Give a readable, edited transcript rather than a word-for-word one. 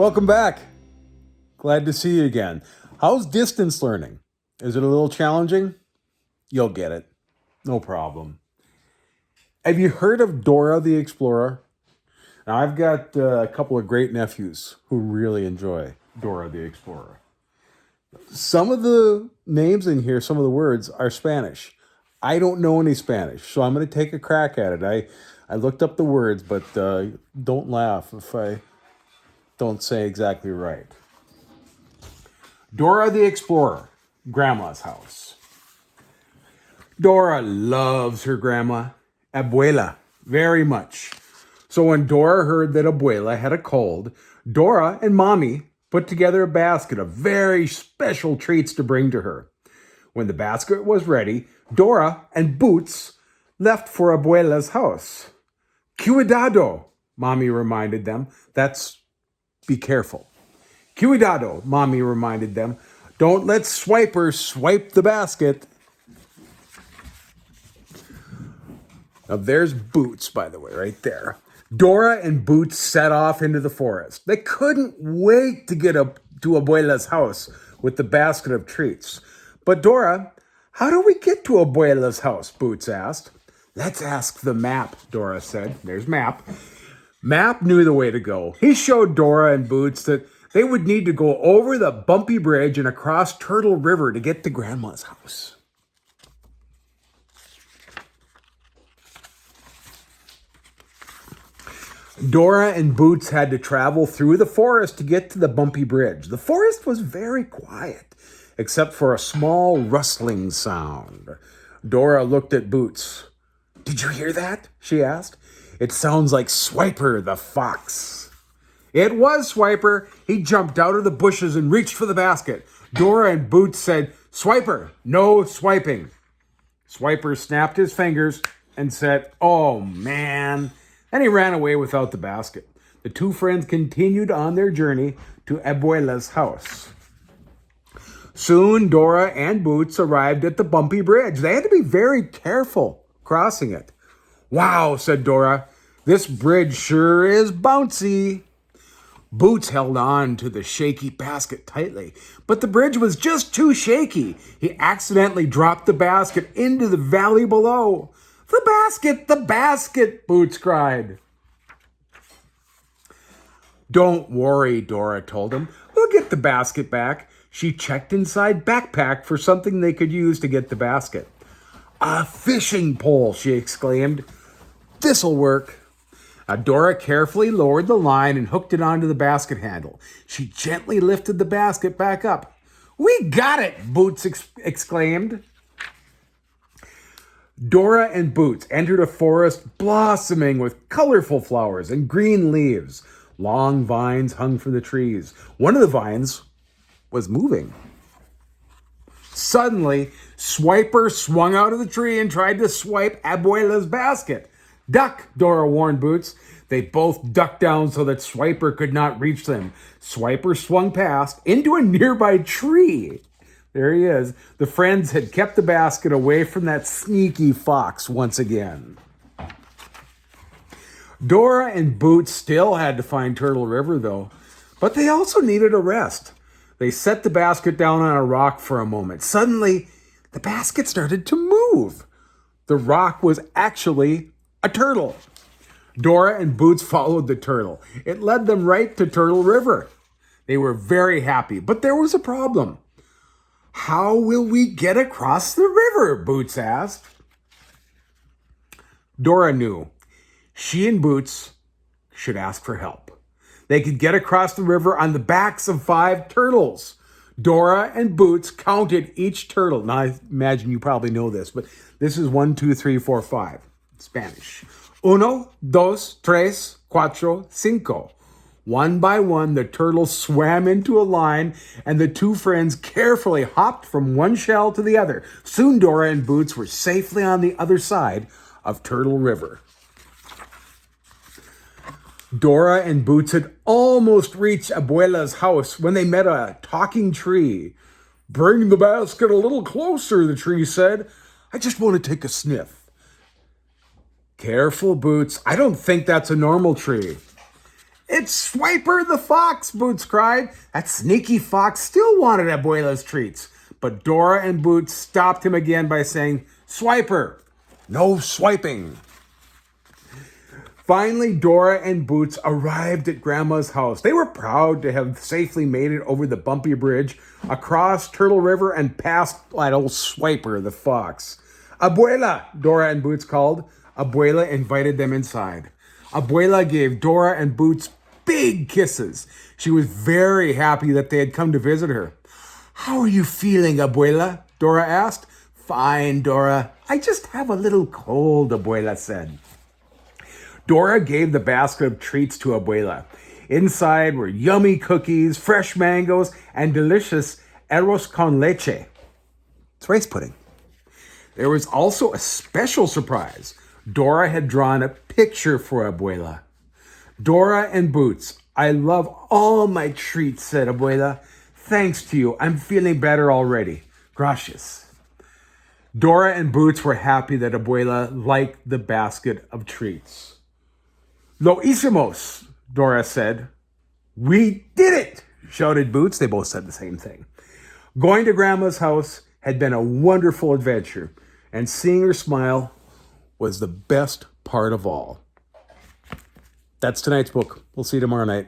Welcome back. Glad to see you again. How's distance learning? Is it a little challenging? You'll get it. No problem. Have you heard of Dora the Explorer? Now, I've got a couple of great nephews who really enjoy Dora the Explorer. Some of the names in here, some of the words are Spanish. I don't know any Spanish, so I'm going to take a crack at it. I looked up the words, but don't laugh if I don't say exactly right. Dora the Explorer, Grandma's house. Dora loves her grandma, Abuela, very much. So when Dora heard that Abuela had a cold, Dora and Mommy put together a basket of very special treats to bring to her. When the basket was ready, Dora and Boots left for Abuela's house. Cuidado, Mommy reminded them. That's be careful. Cuidado, Mommy reminded them. Don't let Swiper swipe the basket. Now there's Boots, by the way, right there. Dora and Boots set off into the forest. They couldn't wait to get up to Abuela's house with the basket of treats. But Dora, how do we get to Abuela's house? Boots asked. Let's ask the map, Dora said. There's Map. Map knew the way to go. He showed Dora and Boots that they would need to go over the bumpy bridge and across Turtle River to get to Grandma's house. Dora and Boots had to travel through the forest to get to the bumpy bridge. The forest was very quiet, except for a small rustling sound. Dora looked at Boots. Did you hear that? She asked. It sounds like Swiper the fox. It was Swiper. He jumped out of the bushes and reached for the basket. Dora and Boots said, Swiper, no swiping. Swiper snapped his fingers and said, oh man. And he ran away without the basket. The two friends continued on their journey to Abuela's house. Soon, Dora and Boots arrived at the bumpy bridge. They had to be very careful crossing it. Wow, said Dora, this bridge sure is bouncy. Boots held on to the shaky basket tightly, but the bridge was just too shaky. He accidentally dropped the basket into the valley below. The basket, Boots cried. Don't worry, Dora told him. We'll get the basket back. She checked inside backpack for something they could use to get the basket. A fishing pole, she exclaimed. This'll work. Dora carefully lowered the line and hooked it onto the basket handle. She gently lifted the basket back up. We got it, Boots exclaimed. Dora and Boots entered a forest blossoming with colorful flowers and green leaves. Long vines hung from the trees. One of the vines was moving. Suddenly, Swiper swung out of the tree and tried to swipe Abuela's basket. Duck, Dora warned Boots. They both ducked down so that Swiper could not reach them. Swiper swung past into a nearby tree. There he is. The friends had kept the basket away from that sneaky fox once again. Dora and Boots still had to find Turtle River, though, but they also needed a rest. They set the basket down on a rock for a moment. Suddenly, the basket started to move. The rock was actually a turtle. Dora and Boots followed the turtle. It led them right to Turtle River. They were very happy, but there was a problem. How will we get across the river? Boots asked. Dora knew. She and Boots should ask for help. They could get across the river on the backs of 5 turtles. Dora and Boots counted each turtle. Now, I imagine you probably know this, but this is 1, 2, 3, 4, 5. Spanish. Uno, dos, tres, cuatro, cinco. One by one, the turtles swam into a line, and the two friends carefully hopped from one shell to the other. Soon Dora and Boots were safely on the other side of Turtle River. Dora and Boots had almost reached Abuela's house when they met a talking tree. Bring the basket a little closer, the tree said. I just want to take a sniff. Careful, Boots. I don't think that's a normal tree. It's Swiper the fox, Boots cried. That sneaky fox still wanted Abuela's treats. But Dora and Boots stopped him again by saying, Swiper, no swiping. Finally, Dora and Boots arrived at Grandma's house. They were proud to have safely made it over the bumpy bridge, across Turtle River, and past that old Swiper the fox. Abuela, Dora and Boots called. Abuela invited them inside. Abuela gave Dora and Boots big kisses. She was very happy that they had come to visit her. How are you feeling, Abuela? Dora asked. Fine, Dora. I just have a little cold, Abuela said. Dora gave the basket of treats to Abuela. Inside were yummy cookies, fresh mangoes, and delicious arroz con leche. It's rice pudding. There was also a special surprise. Dora had drawn a picture for Abuela. Dora and Boots, I love all my treats, said Abuela. Thanks to you, I'm feeling better already. Gracias. Dora and Boots were happy that Abuela liked the basket of treats. Lo hicimos, Dora said. We did it, shouted Boots. They both said the same thing. Going to Grandma's house had been a wonderful adventure, and seeing her smile was the best part of all. That's tonight's book. We'll see you tomorrow night.